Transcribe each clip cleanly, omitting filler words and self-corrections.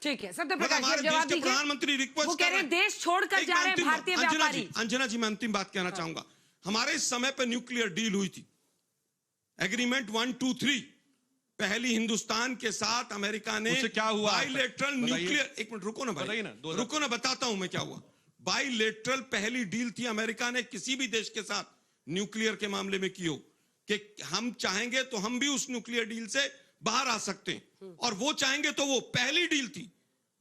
ठीक है, सत्यप्रकाश जी जवाब दीजिए। प्रधानमंत्री रिक्वेस्ट वो कह रहे हैं देश छोड़कर जा रहे हैं भारतीय व्यापारी। अंजना जी मैं अंतिम बात कहना चाहूंगा। हमारे समय पर न्यूक्लियर डील हुई थी, एग्रीमेंट 1, 2, 3। पहली हिंदुस्तान के साथ अमेरिका ने क्या हुआ बाइलेटरल न्यूक्लियर, एक मिनट रुको ना भाई, रुको ना, बताता हूं मैं क्या हुआ। बाइलेटरल पहली डील थी अमेरिका ने किसी भी देश के साथ न्यूक्लियर के मामले में की हो, कि हम चाहेंगे तो हम भी उस न्यूक्लियर डील से बाहर आ सकते हैं, और वो चाहेंगे तो वो पहली डील थी।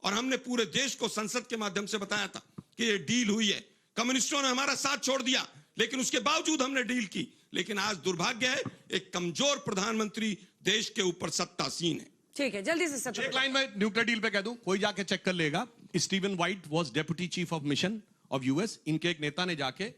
और हमने पूरे देश को संसद के माध्यम से बताया था कि ये डील हुई है। कम्युनिस्टों ने हमारा साथ छोड़ दिया, लेकिन उसके बावजूद हमने डील की। लेकिन आज दुर्भाग्य है, एक कमजोर प्रधानमंत्री देश के ऊपर सत्तासीन है। ठीक है, जल्दी से एक लाइन में न्यूक्लियर डील पे कह दूं, कोई जाके चेक कर लेगा। Steven white was deputy chief of mission of US. इनके एक नेता ने जाके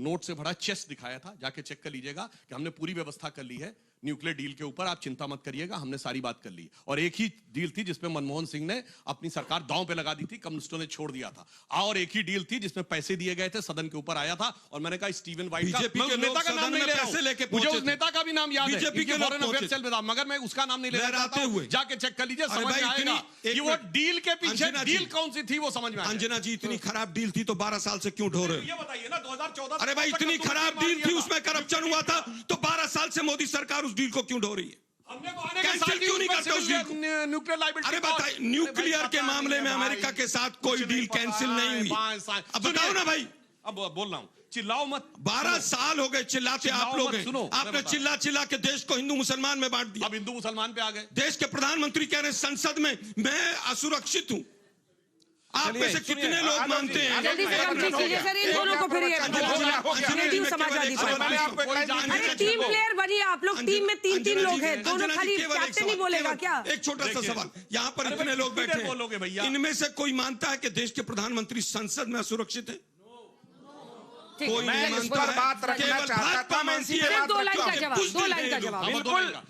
नोट से भरा चेस्ट दिखाया था, जाके चेक कर लीजिएगा कि हमने पूरी व्यवस्था कर ली है न्यूक्लियर डील के ऊपर, आप चिंता मत करिएगा, हमने सारी बात कर ली। और एक ही डील थी जिसमें मनमोहन सिंह ने अपनी सरकार दांव पे लगा दी थी, कम्युनिस्टों ने छोड़ दिया था। और एक ही डील थी जिसमें पैसे दिए गए थे, सदन के ऊपर आया था। और मैंने कहा स्टीवन वाइट का नेता का नाम नहीं ले रहा हूं, मुझे उस नेता का भी नाम याद है, बीजेपी के फॉरेन अफेयर्स सेल में था, मगर मैं उसका नाम नहीं ले रहा था। जाके चेक कर लीजिए, समझ में आएगा कि वो डील के पीछे डील कौन सी थी, वो समझ में। अंजना जी इतनी खराब डील थी तो 12 साल से क्यों ढो रहे हो? ये बताइए ना, 2014। अरे भाई इतनी खराब डील थी, उसमें करप्शन हुआ था, तो 12 साल से मोदी सरकार उस डील को क्यों ढो रही है? हमने तो आने कैंसिल क्यों नहीं करते उस डील को? Nuclear liability. अरे बताइए, न्यूक्लियर के मामले में अमेरिका के साथ कोई डील कैंसिल नहीं हुई। अब बताओ ना भाई। अब बोल रहा हूं, चिल्लाओ मत। 12 साल हो गए चिल्लाते आप लोग हैं। आपने चिल्ला चिल्ला के देश को हिंदू मुसलमान में बांट दिया। अब हिंदू मुसलमान पे आ गए। देश के प्रधानमंत्री कह रहे हैं संसद में मैं असुरक्षित हूं। आप में से कितने लोग मानते हैं? जल्दी से कंप्लीट कीजिए सर, इन दोनों को फिर क्रिएटिव समाजवादी पार्टी। अरे टीम प्लेयर बनिए आप लोग, टीम में 3-3 लोग हैं, दोनों खाली कैप्टन ही बोलेगा क्या? एक छोटा सा सवाल, यहाँ पर इतने लोग बैठे हैं, इनमें से कोई मानता है कि देश के प्रधानमंत्री संसद में असुरक्षित है? कोई मैं इस पर बात रखना चाहता था, मैं इसी पे बात 2 लाइन का जवाब, 2 लाइन का जवाब।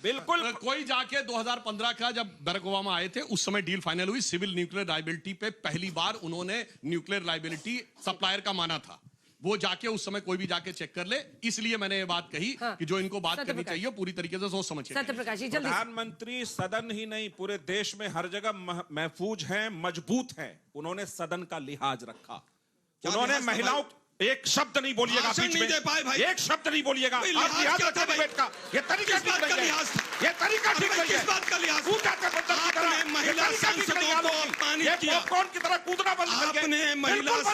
बिल्कुल। कोई जाके 2015 का जब बराक ओबामा आए थे, उस समय डील फाइनल हुई, सिविल न्यूक्लियर लायबिलिटी पे पहली बार उन्होंने न्यूक्लियर लायबिलिटी सप्लायर का माना था। वो जाके उस समय कोई भी जाके चेक कर ले, इसलिए मैंने ये बात कही कि जो इनको बात करनी चाहिए पूरी तरीके से सोच समझ के। सत्यप्रकाश जी जल्दी। प्रधानमंत्री सदन ही नहीं पूरे देश में हर जगह महफूज हैं, मजबूत हैं। उन्होंने सदन का लिहाज रखा। उन्होंने महिलाओं, एक शब्द नहीं बोलिएगा बीच में, एक शब्द नहीं बोलिएगा। आप लिहाज रखा डिबेट का, ये तरीका ठीक नहीं है, ये तरीका ठीक नहीं है। किस बात का लिहाज? महिला सांसदों को अपमानित किया, पॉपकॉर्न की तरह कूदना बंद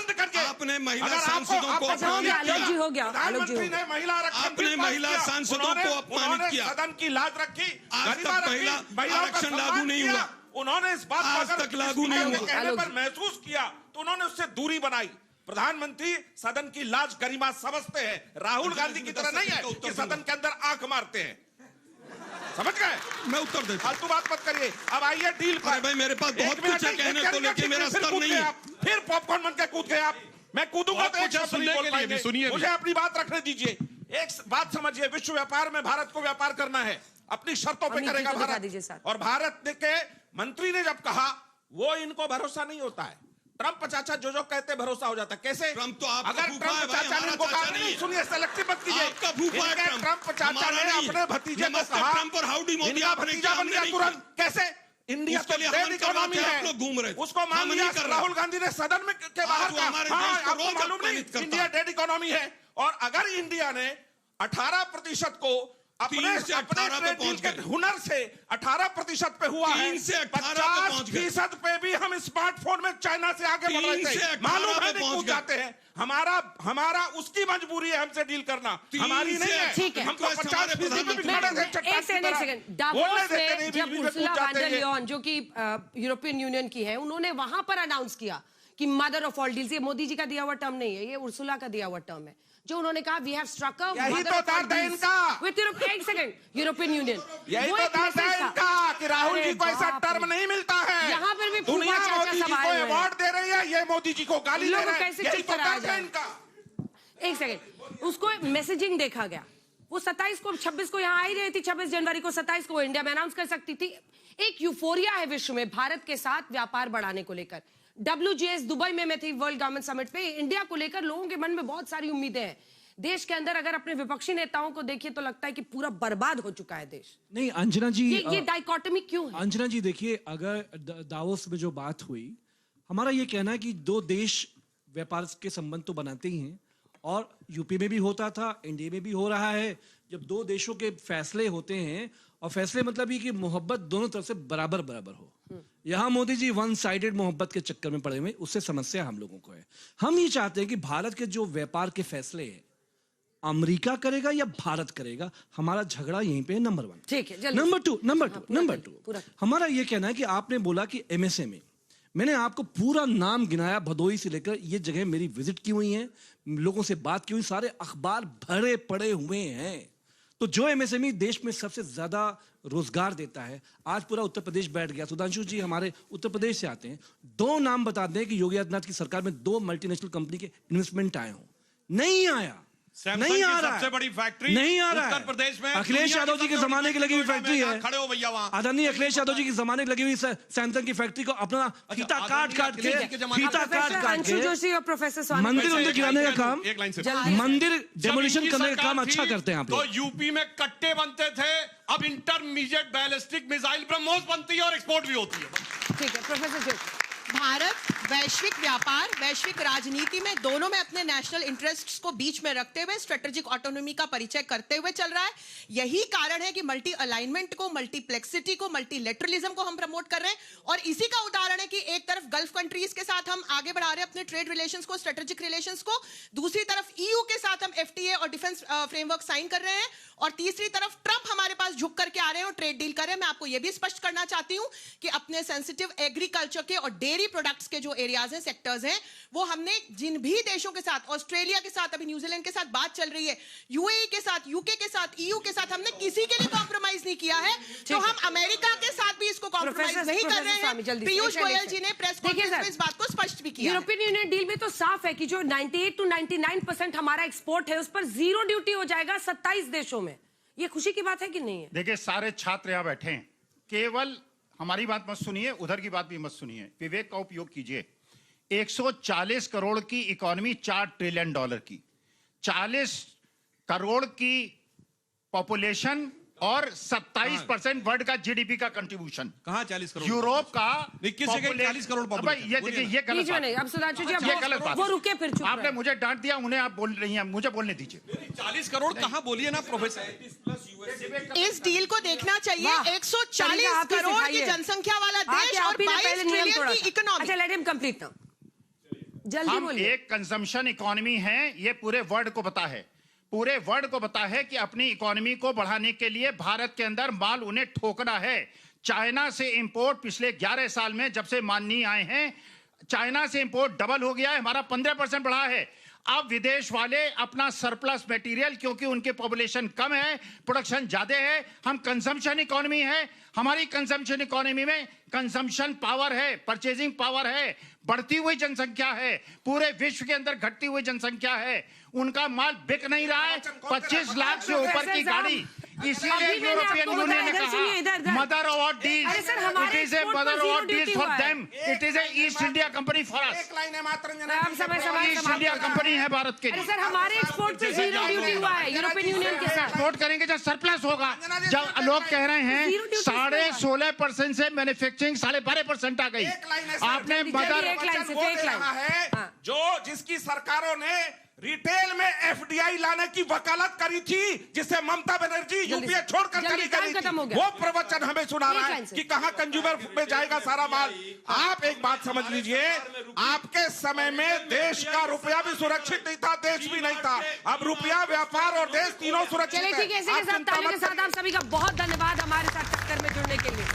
करके, आपने महिला सांसदों को प्रधानमंत्री ने महिला आपने महिला सांसदों को अपमानित किया, सदन की लाज रखी। आज तक महिला आरक्षण लागू नहीं हुआ, उन्होंने इस बात आज तक लागू नहीं हुआ, कहने पर महसूस किया तो उन्होंने उससे दूरी बनाई। प्रधानमंत्री सदन की लाज गरिमा समझते हैं, राहुल गांधी की तरह नहीं है कि सदन के अंदर आंख मारते हैं। समझ गए? मैं उत्तर देता हूं। फालतू बात मत करिए। अब आइए डील पर। भाई मेरे पास बहुत कुछ है कहने को, लेकिन मेरा स्तर नहीं है। फिर पॉपकॉर्न बन के कूद गए आप। मैं कूदूंगा तो एक शब्द नहीं बोल पाएंगे। मुझे अपनी बात रखने दीजिए। एक बात समझिए, विश्व व्यापार में भारत को व्यापार करना है, अपनी शर्तों पे करेगा भारत। और भारत के मंत्री ने जब कहा, वो इनको भरोसा नहीं होता है। ट्रंप चाचा जो कहते भरोसा हो जाता है। कैसे? ट्रंप तो आप अगर ट्रंप चाचा ने कहा, नहीं सुनिए, सेलेक्टिव मत कीजिए। ट्रंप चाचा ने अपने भतीजे को कहा, ट्रंप और हाउडी मोदी भतीजा बन गया तुरंत। कैसे? इंडिया तो डेड इकोनॉमी है, उसको मान लिया। राहुल गांधी ने सदन में के बाहर कहा, आपको मालूम नहीं इंडिया डेड इकोनॉमी है। और अगर इंडिया ने 18% को अपने हुनर से 18% पे हुआ है, 50% पे भी हम स्मार्टफोन में चाइना से आगे बढ़ रहे थे। मालूम है नहीं, कूद जाते हैं। हमारा उसकी मजबूरी है हमसे डील करना, हमारी नहीं है। ठीक है, हमको 50% भी खड़े थे चट्टान की तरह। डावोस में जब उर्सुला वॉन डर लेयन जो कि यूरोपियन यूनियन की है, उन्होंने वहां पर अनाउंस किया कि मदर ऑफ ऑल डील्स, ये मोदी जी का दिया हुआ टर्म नहीं है, ये उर्सुला का दिया हुआ टर्म है, जो उन्होंने कहा we have struck a mother of all deals with European Union. यही तो दर्द है इनका कि राहुल जी को ऐसा टर्म नहीं मिलता है। यहाँ पर भी दुनिया मोदी जी को अवार्ड दे रही है, ये मोदी जी को गाली दे रहे हैं। यही तो दर्द है इनका। एक सेकंड, उसको मैसेजिंग देखा गया, वो 27 को 26 को यहाँ आई रही थी, 26 जनवरी को, 27 को इंडिया में अनाउंस कर सकती थी। एक यूफोरिया है विश्व में भारत के साथ व्यापार बढ़ाने को लेकर। WGS दुबई में मैं थी, वर्ल्ड गवर्नमेंट समिट पे, इंडिया को लेकर लोगों के मन में बहुत सारी उम्मीदें हैं। देश के अंदर अगर अपने विपक्षी नेताओं को देखिए तो लगता है कि पूरा बर्बाद हो चुका है देश। नहीं अंजना जी, ये डाइकोटमी क्यों है? अंजना जी देखिए, अगर दावोस में जो बात हुई, हमारा ये कहना है कि दो देश व्यापार के संबंध तो बनाते ही हैं, और यूपी में भी होता था, इंडिया में भी हो रहा है। जब दो देशों के फैसले होते हैं, और फैसले मतलब ये कि मोहब्बत दोनों तरफ से बराबर बराबर हो। यहां मोदी जी वन साइडेड मोहब्बत के चक्कर में पड़े हुए, उससे समस्या हम लोगों को है। हम ये चाहते हैं कि भारत के जो व्यापार के फैसले हैं, अमेरिका करेगा या भारत करेगा, हमारा झगड़ा यहीं पे है। नंबर 1। ठीक है, नंबर टू हमारा ये कहना है कि आपने बोला कि एमएसएमई, मैंने आपको पूरा नाम गिनाया, भदोही से लेकर ये जगह मेरी विजिट की हुई है, लोगों से बात की हुई, सारे अखबार भरे पड़े हुए हैं। तो जो एमएसएमई देश में सबसे ज्यादा रोजगार देता है, आज पूरा उत्तर प्रदेश बैठ गया। सुधांशु जी हमारे उत्तर प्रदेश से आते हैं, 2 नाम बता दें कि योगी आदित्यनाथ की सरकार में 2 मल्टीनेशनल कंपनी के इन्वेस्टमेंट आए हो। नहीं आया, नहीं आ रहा, सबसे बड़ी फैक्ट्री नहीं आ रहा उत्तर प्रदेश में। अखिलेश यादव जी के जमाने की लगी हुई फैक्ट्री है, खड़े हो भैया वहां। आदरणीय अखिलेश यादव जी के जमाने की लगी हुई सैमसंग की फैक्ट्री को अपना फीता काट के अंशु जोशी और प्रोफेसर स्वामी मंदिर गिराने का काम, मंदिर डेमोलिशन करने का काम अच्छा करते हैं आप तो लोग। यूपी में कट्टे बनते थे, अब इंटरमीडिएट बैलिस्टिक मिसाइल ब्रह्मोस बनती है और एक्सपोर्ट भी होती है। ठीक है प्रोफेसर जोशी। भारत वैश्विक व्यापार, वैश्विक राजनीति में दोनों में अपने नेशनल इंटरेस्ट्स को बीच में रखते हुए स्ट्रेटेजिक ऑटोनॉमी का परिचय करते हुए चल रहा है। यही कारण है कि मल्टी अलाइनमेंट को, मल्टीप्लेक्सिटी को, मल्टीलेटरलिज्म को हम प्रमोट कर रहे हैं। और इसी का उदाहरण है कि एक तरफ गल्फ कंट्रीज के साथ हम आगे बढ़ा रहे हैं अपने ट्रेड रिलेशंस को, स्ट्रेटेजिक रिलेशंस को, दूसरी तरफ ईयू के साथ हम एफटीए और डिफेंस फ्रेमवर्क साइन कर रहे हैं, और तीसरी तरफ ट्रंप हमारे पास झुक करके आ रहे हैं और ट्रेड डील कर रहे हैं। मैं आपको यह भी स्पष्ट करना चाहती हूं कि अपने सेंसिटिव एग्रीकल्चर के और डेयरी प्रोडक्ट्स के जो एरियाज हैं, सेक्टर्स हैं, वो हमने जिन भी देशों के साथ, ऑस्ट्रेलिया के साथ, अभी न्यूजीलैंड के साथ बात चल रही है, यूएई के साथ, यूके के साथ, ईयू के साथ, हमने किसी के लिए कॉम्प्रोमाइज नहीं किया है। तो हम अमेरिका के साथ भी इसको कॉम्प्रोमाइज नहीं कर रहे हैं। पीयूष गोयल जी ने प्रेस कॉन्फ्रेंस में इस बात को स्पष्ट भी किया। यूरोपियन यूनियन डील में तो साफ है कि जो 98 to 99% हमारा एक्सपोर्ट है, उस पर 0 ड्यूटी हो जाएगा 27 देशों में। ये खुशी की बात है कि नहीं है? देखिए, सारे छात्र यहाँ बैठे हैं, केवल हमारी बात मत सुनिए, उधर की बात भी मत सुनिए, विवेक का उपयोग कीजिए। 140 करोड़ की इकोनॉमी, $4 ट्रिलियन की, 40 करोड़ की पॉपुलेशन और 27% वर्ल्ड का जीडीपी का कंट्रीब्यूशन। कहां 40 करोड़? यूरोप का 21 जगह 40 करोड़ पॉपुलेशन। ये देखिए, ये गलत बात है। अब सुधांशु जी ये गलत बात वो रुके, फिर चुप आपने मुझे डांट दिया, उन्हें आप बोल रही हैं, मुझे बोलने दीजिए। 40 करोड़ कहां बोलिए ना प्रोफेसर। इस डील को देखना चाहिए। 140 करोड़ की जनसंख्या वाला देश और 22 ट्रिलियन की इकोनॉमी। अच्छा, लेट हिम कंप्लीट नाउ, जल्दी हम बोलिए। एक कंजम्पशन इकोनॉमी है, ये पूरे वर्ल्ड को पता है, पूरे वर्ल्ड को पता है कि अपनी इकोनॉमी को बढ़ाने के लिए भारत के अंदर माल उन्हें ठोकना है। चाइना से इंपोर्ट पिछले 11 साल में, जब से माननीय आए हैं, चाइना से इंपोर्ट डबल हो गया है, हमारा 15% बढ़ा है। अब विदेश वाले अपना सरप्लस मटेरियल, क्योंकि उनके पॉपुलेशन कम है, प्रोडक्शन ज्यादा है, हम कंजम्पशन इकोनॉमी है, हमारी कंजम्पशन इकोनॉमी में कंजम्पशन पावर है, परचेजिंग पावर है, बढ़ती हुई जनसंख्या है, पूरे विश्व के अंदर घटती हुई जनसंख्या है, उनका माल बिक नहीं रहा है। 25 लाख से ऊपर की गाड़ी, इसीलिए यूरोपियन यूनियन ने कहा mother of deals, it is a mother of deals for them, it is a east India company for us. East India company है भारत के लिए। सर, हमारे एक्सपोर्ट पे 0 ड्यूटी हुआ है यूरोपियन यूनियन के साथ। एक्सपोर्ट करेंगे जब सरप्लस होगा, जब लोग कह रहे हैं 16.5% से मैन्युफैक्चरिंग 12.5% आ गई। आपने मदर जो जिसकी सरकारों ने रिटेल में एफडीआई लाने की वकालत करी थी, जिसे ममता बनर्जी यूपीए छोड़कर चली गई थी, वो प्रवचन हमें सुना रहा है कि कहां कंज्यूमर में जाएगा सारा माल। आप एक बात समझ लीजिए, आपके समय में देश का रुपया भी सुरक्षित नहीं था, देश भी नहीं था। अब रुपया, व्यापार और देश तीनों सुरक्षित है। चलिए ठीक है, इसी के साथ ताली के साथ आप सभी का बहुत धन्यवाद हमारे साथ टक्कर में जुड़ने के लिए।